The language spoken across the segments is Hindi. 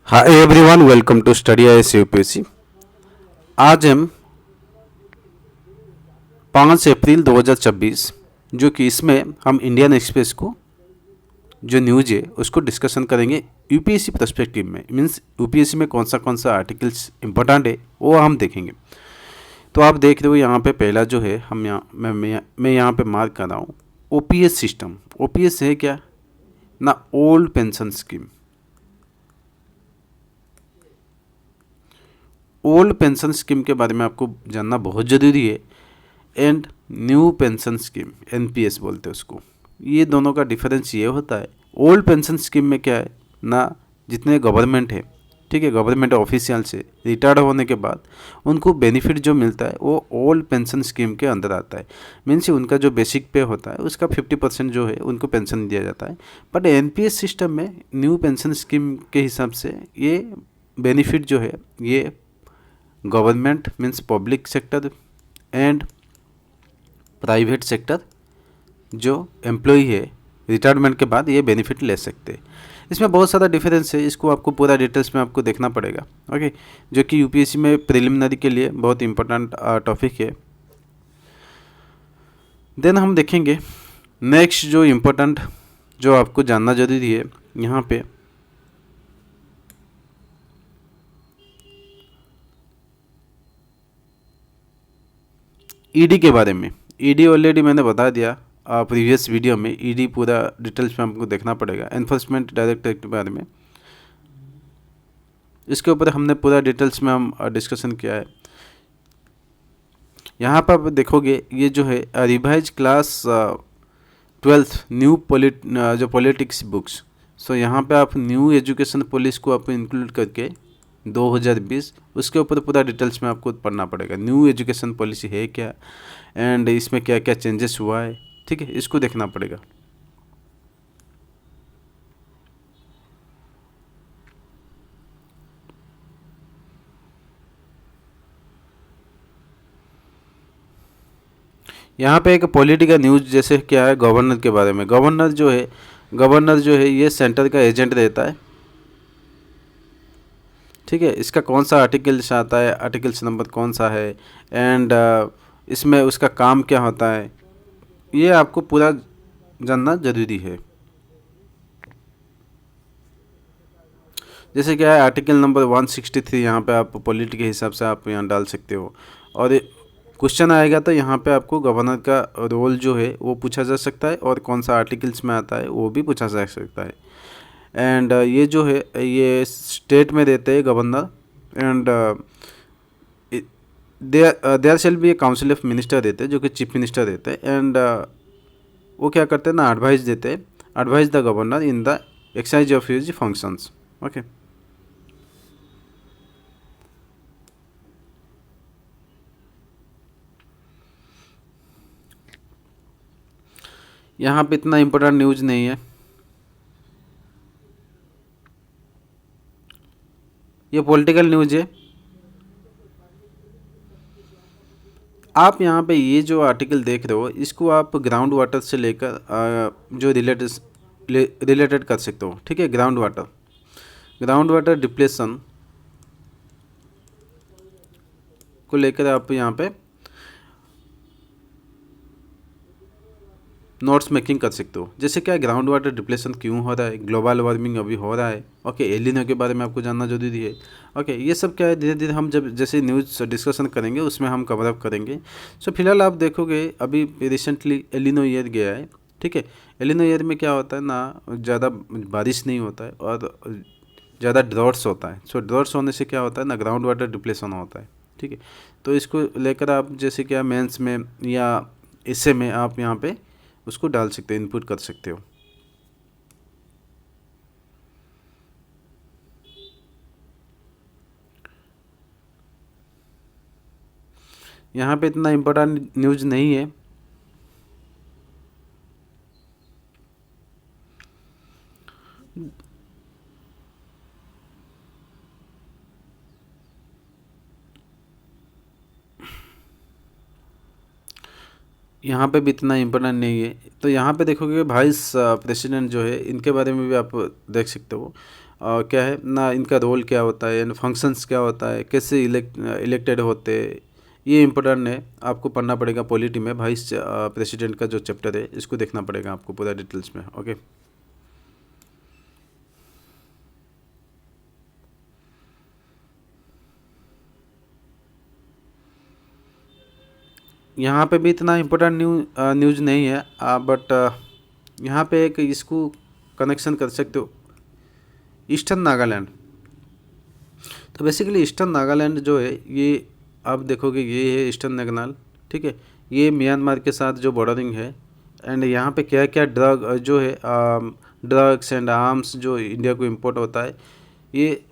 Hi everyone, welcome to study IAS UPSC. आज हम 5 अप्रैल 2026 जो कि इसमें हम इंडियन एक्सप्रेस को जो न्यूज़ है उसको डिस्कशन करेंगे यूपीएससी पर्सपेक्टिव में। मींस यूपीएससी में कौन सा आर्टिकल्स इंपॉर्टेंट है वो हम देखेंगे। तो आप देख रहे हो यहाँ पे पहला जो है हम यहाँ मैं यहाँ पे मार्क कर रहा हूँ ओपीएस सिस्टम। ओपीएस है क्या ना, old pension scheme. Old pension scheme के बारे में आपको जानना बहुत ज़रूरी है। And new pension scheme, NPS बोलते हैं उसको। ये दोनों का डिफरेंस ये होता है, ओल्ड पेंशन स्कीम में क्या है ना, जितने गवर्नमेंट है, ठीक है, गवर्नमेंट ऑफिशियल से रिटायर्ड होने के बाद उनको बेनिफिट जो मिलता है वो ओल्ड पेंशन स्कीम के अंदर आता है। मीन्स उनका जो बेसिक पे होता है उसका 50% जो है उनको पेंशन दिया जाता है। बट एनपीएस सिस्टम में न्यू पेंशन स्कीम के हिसाब से ये बेनिफिट जो है ये government means public sector and private sector जो एम्प्लॉई है रिटायरमेंट के बाद ये बेनिफिट ले सकते हैं। इसमें बहुत सारा डिफरेंस है, इसको आपको पूरा डिटेल्स में आपको देखना पड़ेगा। ओके, जो कि यूपीएससी में प्रिलिमिनरी के लिए बहुत इंपॉर्टेंट टॉपिक है। देन हम देखेंगे नेक्स्ट जो इम्पोर्टेंट जो आपको जानना जरूरी है यहाँ पे ईडी के बारे में। ईडी ऑलरेडी मैंने बता दिया प्रीवियस वीडियो में। ईडी पूरा डिटेल्स में आपको देखना पड़ेगा, एनफोर्समेंट डायरेक्टरेट के बारे में। इसके ऊपर हमने पूरा डिटेल्स में हम डिस्कशन किया है। यहाँ पर आप देखोगे ये जो है रिवाइज क्लास 12th न्यू जो पॉलिटिक्स बुक्स। सो यहाँ पे आप न्यू एजुकेशन पॉलिसी को आप इंक्लूड करके 2020 उसके ऊपर पूरा डिटेल्स में आपको पढ़ना पड़ेगा। न्यू एजुकेशन पॉलिसी है क्या एंड इसमें क्या क्या चेंजेस हुआ है, ठीक है, इसको देखना पड़ेगा। यहाँ पे एक पॉलिटिकल न्यूज़ जैसे क्या है गवर्नर के बारे में। गवर्नर जो है ये सेंटर का एजेंट रहता है, ठीक है। इसका कौन सा आर्टिकल्स आता है, आर्टिकल्स नंबर कौन सा है एंड इसमें उसका काम क्या होता है, ये आपको पूरा जानना जरूरी है। जैसे क्या है आर्टिकल नंबर 163, यहाँ पे आप पॉलिटी के हिसाब से आप यहाँ डाल सकते हो। और क्वेश्चन आएगा तो यहाँ पे आपको गवर्नर का रोल जो है वो पूछा जा सकता है और कौन सा आर्टिकल्स में आता है वो भी पूछा जा सकता है। एंड ये जो है ये स्टेट में देते हैं governor and there shall be a council of minister देते हैं जो कि चीफ मिनिस्टर देते हैं। एंड वो क्या करते हैं ना, एडवाइस देते हैं, advice the governor in the exercise of his functions. Okay, यहाँ पे इतना इम्पोर्टेंट न्यूज़ नहीं है। ये पॉलिटिकल न्यूज़ है। आप यहाँ पे ये जो आर्टिकल देख रहे हो इसको आप ग्राउंड वाटर से लेकर जो रिलेटेड कर सकते हो, ठीक है। ग्राउंड वाटर डिप्लेशन को लेकर आप यहाँ पे नोट्स मेकिंग कर सकते हो। जैसे क्या ग्राउंड वाटर डिप्लेशन क्यों हो रहा है, ग्लोबल वार्मिंग अभी हो रहा है, ओके, एलिनो के बारे में आपको जानना जरूरी है। ओके, ये सब क्या है धीरे धीरे हम जब जैसे न्यूज़ डिस्कशन करेंगे उसमें हम कवर अप करेंगे। सो फिलहाल आप देखोगे अभी रिसेंटली एलिनो ईयर गया है, ठीक है। एलिनो ईयर में क्या होता है ना, ज़्यादा बारिश नहीं होता है और ज़्यादा ड्रॉट्स होता है। सो ड्रॉट्स होने से क्या होता है ना, ग्राउंड वाटर डिप्लेशन होता है, ठीक है। तो इसको लेकर आप जैसे क्या मेंस में या इससे में आप यहाँ पे उसको डाल सकते हो, इनपुट कर सकते हो। यहाँ पे इतना इम्पोर्टेंट न्यूज़ नहीं है। यहाँ पे भी इतना इम्पोर्टेंट नहीं है। तो यहाँ पे देखोगे वाइस प्रेसिडेंट जो है इनके बारे में भी आप देख सकते हो। क्या है ना, इनका रोल क्या होता है एंड फंक्शंस क्या होता है, कैसे इलेक्टेड होते हैं, ये इम्पोर्टेंट है, आपको पढ़ना पड़ेगा। पॉलिटी में वाइस प्रेसिडेंट का जो चैप्टर है इसको देखना पड़ेगा आपको पूरा डिटेल्स में। ओके, यहाँ पे भी इतना इम्पोर्टेंट न्यूज़ नहीं है, बट यहाँ पे एक इसको कनेक्शन कर सकते हो, ईस्टर्न नागालैंड। तो बेसिकली ईस्टर्न नागालैंड जो है ये आप देखोगे ये है ईस्टर्न नागालैंड, ठीक है। ये म्यांमार के साथ जो बॉर्डरिंग है, एंड यहाँ पे क्या क्या ड्रग जो है ड्रग्स एंड आर्म्स जो इंडिया को इम्पोर्ट होता है, ये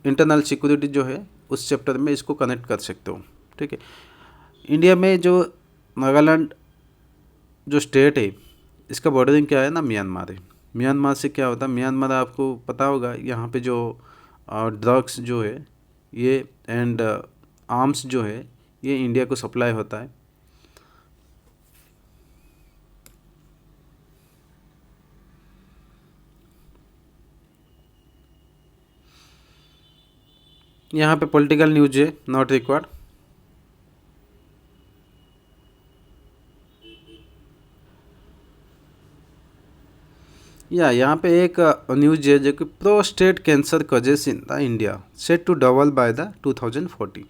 इंटरनल सिक्योरिटी जो है उस चैप्टर में इसको कनेक्ट कर सकते हो, ठीक है। इंडिया में जो नागालैंड जो स्टेट है इसका बॉर्डरिंग क्या है ना, म्यांमार है। म्यांमार से क्या होता है, म्यांमार आपको पता होगा यहाँ पे जो ड्रग्स जो है ये एंड आर्म्स जो है ये इंडिया को सप्लाई होता है। यहाँ पे पॉलिटिकल न्यूज है, नॉट रिक्वायर्ड। यहाँ पे एक न्यूज है जो कि prostate cancer cases in the India set to double by the 2040।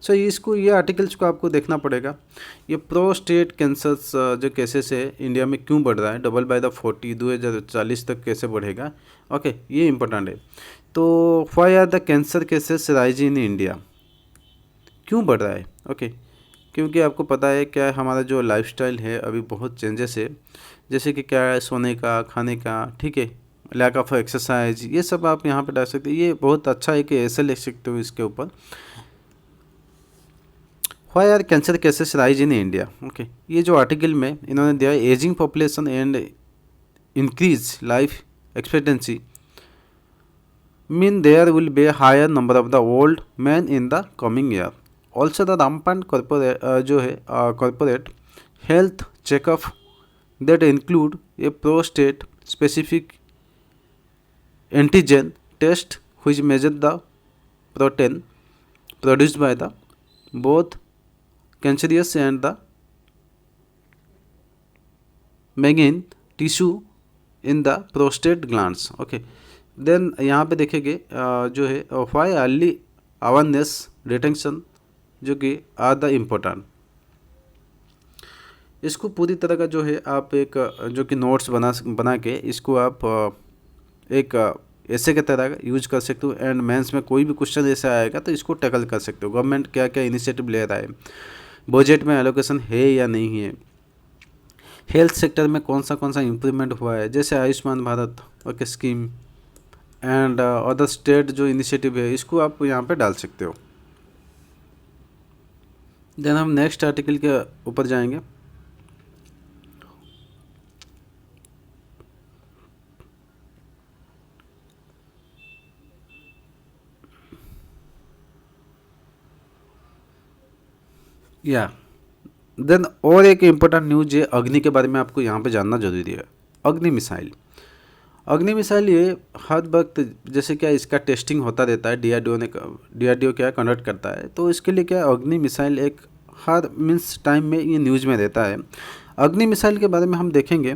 So इसको ये आर्टिकल्स को आपको देखना पड़ेगा। ये प्रोस्टेट कैंसर्स जो केसेस है इंडिया में क्यों बढ़ रहा है, डबल बाय द 2040 तक कैसे बढ़ेगा, ओके ये इंपॉर्टेंट है। तो why are the cancer cases rise in India, क्यों बढ़ रहा है, ओके क्योंकि आपको पता है क्या हमारा जो लाइफस्टाइल है अभी बहुत चेंजेस है, जैसे कि क्या है सोने का, खाने का, ठीक है, लैक ऑफ एक्सरसाइज, ये सब आप यहाँ पे डाल सकते हैं। ये बहुत अच्छा है कि ऐसे लिख सकते हो इसके ऊपर, why are cancer cases rise in India. Okay, ये जो आर्टिकल में इन्होंने दिया है, ageing population and increase life expectancy mean there will be a higher number of the old men in the coming year. Also the rampant corporate जो है corporate health checkup that include a prostate specific antigen test which measure the protein produced by the both cancerous and the benign tissue in the prostate glands. Okay, then यहाँ पे देखेंगे जो है व्हाई अर्ली अवेयरनेस डिटेक्शन जो कि आर द इम्पोर्टेंट। इसको पूरी तरह का जो है आप एक जो कि नोट्स बना के इसको आप एक ऐसे के तरह यूज कर सकते हो, एंड मेंस में कोई भी क्वेश्चन ऐसा आएगा तो इसको टैकल कर सकते हो। गवर्नमेंट क्या क्या इनिशिएटिव ले रहा है, बजट में एलोकेशन है या नहीं है, हेल्थ सेक्टर में कौन सा इम्प्रूवमेंट हुआ है, जैसे Ayushman Bharat okay scheme and other state जो इनिशिएटिव है इसको आप यहाँ पे डाल सकते हो। देन हम नेक्स्ट आर्टिकल के ऊपर जाएंगे। देन और एक इम्पोर्टेंट न्यूज है अग्नि के बारे में, आपको यहाँ पे जानना जरूरी है। अग्नि मिसाइल, अग्नि मिसाइल ये हर वक्त जैसे क्या इसका टेस्टिंग होता रहता है, डीआरडीओ क्या कंडक्ट करता है, तो इसके लिए क्या अग्नि मिसाइल एक हर मीन्स टाइम में ये न्यूज़ में रहता है। अग्नि मिसाइल के बारे में हम देखेंगे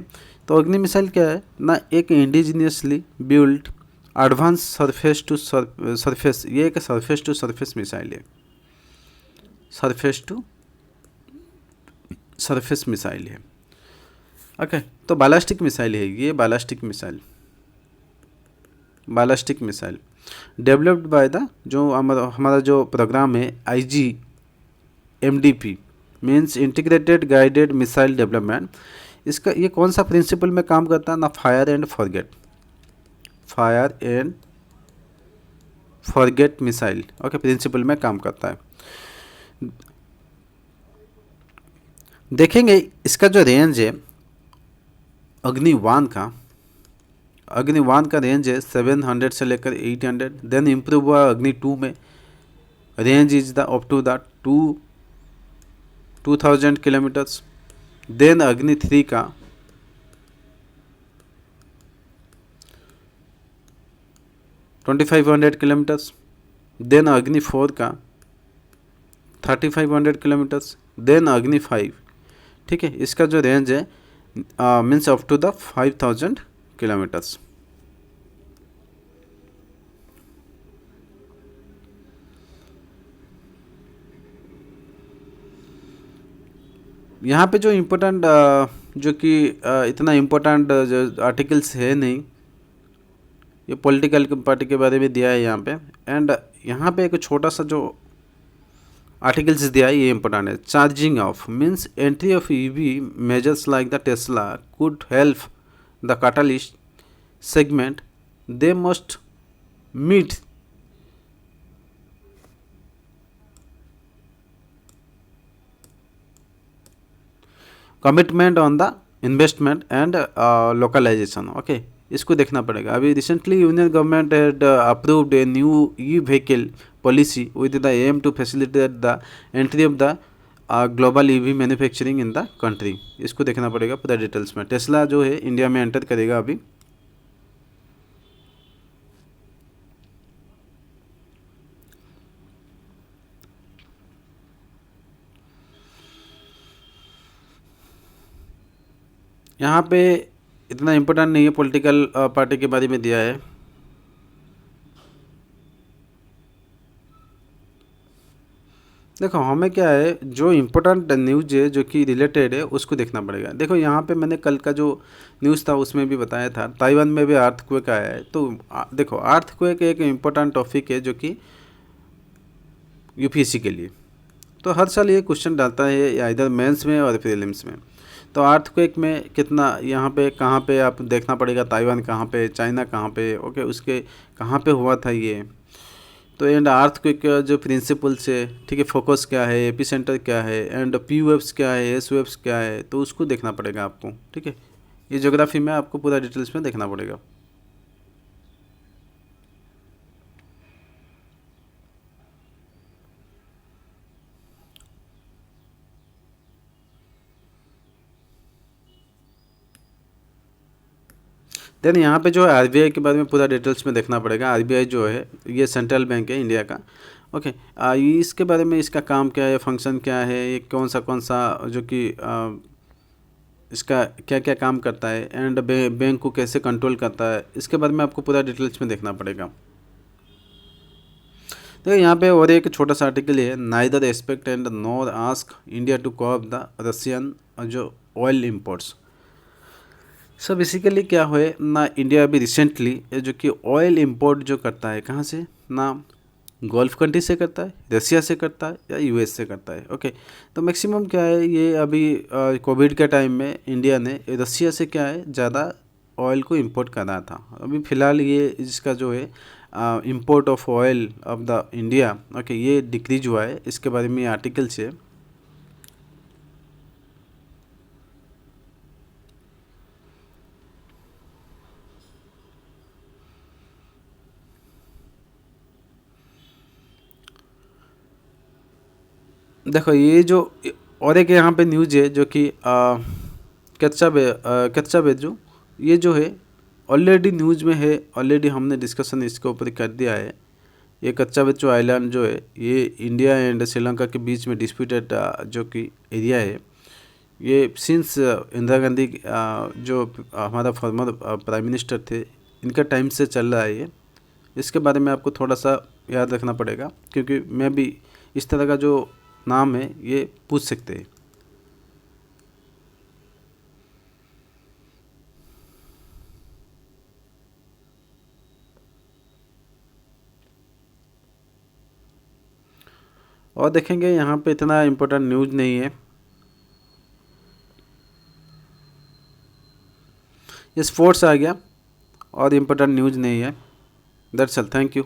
तो अग्नि मिसाइल क्या है ना, एक indigenously build advance surface to surface, ये एक सरफेस टू सरफेस मिसाइल है, सरफेस टू सरफेस मिसाइल है। ओके, तो बालास्टिक मिसाइल है ये, ballistic missile developed by the जो हमारा जो प्रोग्राम है IGMDP means integrated guided missile development. इसका ये कौन सा प्रिंसिपल में काम करता है ना, fire and forget missile okay principle में काम करता है। देखेंगे इसका जो रेंज है अग्नि 1 का रेंज है 700 से लेकर 800। देन इम्प्रूव हुआ अग्नि 2 में, range is the up to the 2000 kilometres. Then Agni 3 का 2500 किलोमीटर्स, देन अग्नि 4 का 3500 किलोमीटर्स, देन अग्नि 5। ठीक है, इसका जो रेंज है means up to the 5000 kilometres. यहाँ पे जो इम्पोर्टेंट जो कि इतना इम्पोर्टेंट जो आर्टिकल्स है नहीं, ये पॉलिटिकल पार्टी के बारे में दिया है यहाँ पे। एंड यहाँ पे एक छोटा सा जो आर्टिकल्स दिया है ये इम्पोर्टेंट है। Charging of means entry of EV majors like the Tesla could help the catalyst segment, they must meet commitment on the investment and localisation. Okay, इसको देखना पड़ेगा। अभी recently union government had approved a new e vehicle policy with the aim to facilitate the entry of the global EV manufacturing in the country. इसको देखना पड़ेगा पूरा डिटेल्स में। टेस्ला जो है इंडिया में एंटर करेगा अभी। यहाँ पे इतना इम्पोर्टेंट नहीं है, पॉलिटिकल पार्टी के बारे में दिया है। देखो हमें क्या है, जो इम्पोर्टेंट न्यूज है जो कि रिलेटेड है उसको देखना पड़ेगा। देखो यहाँ पे मैंने कल का जो न्यूज़ था उसमें भी बताया था, ताइवान में भी अर्थक्वेक आया है। तो देखो अर्थक्वेक एक इम्पोर्टेंट टॉपिक है जो कि यूपीएससी के लिए। तो हर साल ये क्वेश्चन डालता है या इधर मेंस में और प्रीलिम्स में। तो अर्थक्वेक में कितना यहाँ पे कहाँ पे आप देखना पड़ेगा, ताइवान कहाँ पे, चाइना कहाँ पे, ओके उसके कहाँ पे हुआ था ये। तो एंड अर्थक्वेक का जो प्रिंसिपल्स है, ठीक है, फोकस क्या है, एपी सेंटर क्या है, एंड पी वेव्स क्या है, एस वेव्स क्या है, तो उसको देखना पड़ेगा आपको। ठीक है, ये ज्योग्राफी में आपको पूरा डिटेल्स में देखना पड़ेगा। देन यहाँ पे जो है आरबीआई के बारे में पूरा डिटेल्स में देखना पड़ेगा। आरबीआई जो है ये सेंट्रल बैंक है इंडिया का। ओके, इसके बारे में इसका काम क्या है, फंक्शन क्या है, ये कौन सा जो कि इसका क्या क्या काम करता है, एंड बैंक को कैसे कंट्रोल करता है, इसके बारे में आपको पूरा डिटेल्स में देखना पड़ेगा। देखो यहाँ पे और एक छोटा सा आर्टिकल है, neither expect and nor ask India to cop the Russian जो ऑयल इम्पोर्ट्स। सो बेसिकली क्या हुए ना, इंडिया अभी रिसेंटली जो कि ऑयल इंपोर्ट जो करता है कहाँ से ना, गल्फ कंट्री से करता है, रसिया से करता है या यूएस से करता है। ओके, तो मैक्सिमम क्या है, ये अभी कोविड के टाइम में इंडिया ने रसिया से क्या है ज़्यादा ऑयल को इंपोर्ट कर रहा था। अभी फ़िलहाल ये इसका जो है import of oil of the India, okay, ये डिक्रीज हुआ है। इसके बारे में आर्टिकल से देखो ये जो और एक यहाँ पे न्यूज है जो कि कच्चा बेजू, ये जो है ऑलरेडी न्यूज में है, ऑलरेडी हमने डिस्कशन इसके ऊपर कर दिया है। ये कच्चा बेचू आइलैंड जो है ये इंडिया एंड श्रीलंका के बीच में डिस्प्यूटेड जो कि एरिया है। ये सिंस इंदिरा गांधी जो हमारा फॉर्मर प्राइम मिनिस्टर थे इनका टाइम से चल रहा है ये। इसके बारे में आपको थोड़ा सा याद रखना पड़ेगा, क्योंकि मैं भी इस तरह का जो नाम है ये पूछ सकते हैं। और देखेंगे यहाँ पे इतना इम्पोर्टेंट न्यूज़ नहीं है, ये स्पोर्ट्स आ गया और इम्पोर्टेंट न्यूज़ नहीं है। That's all, thank you.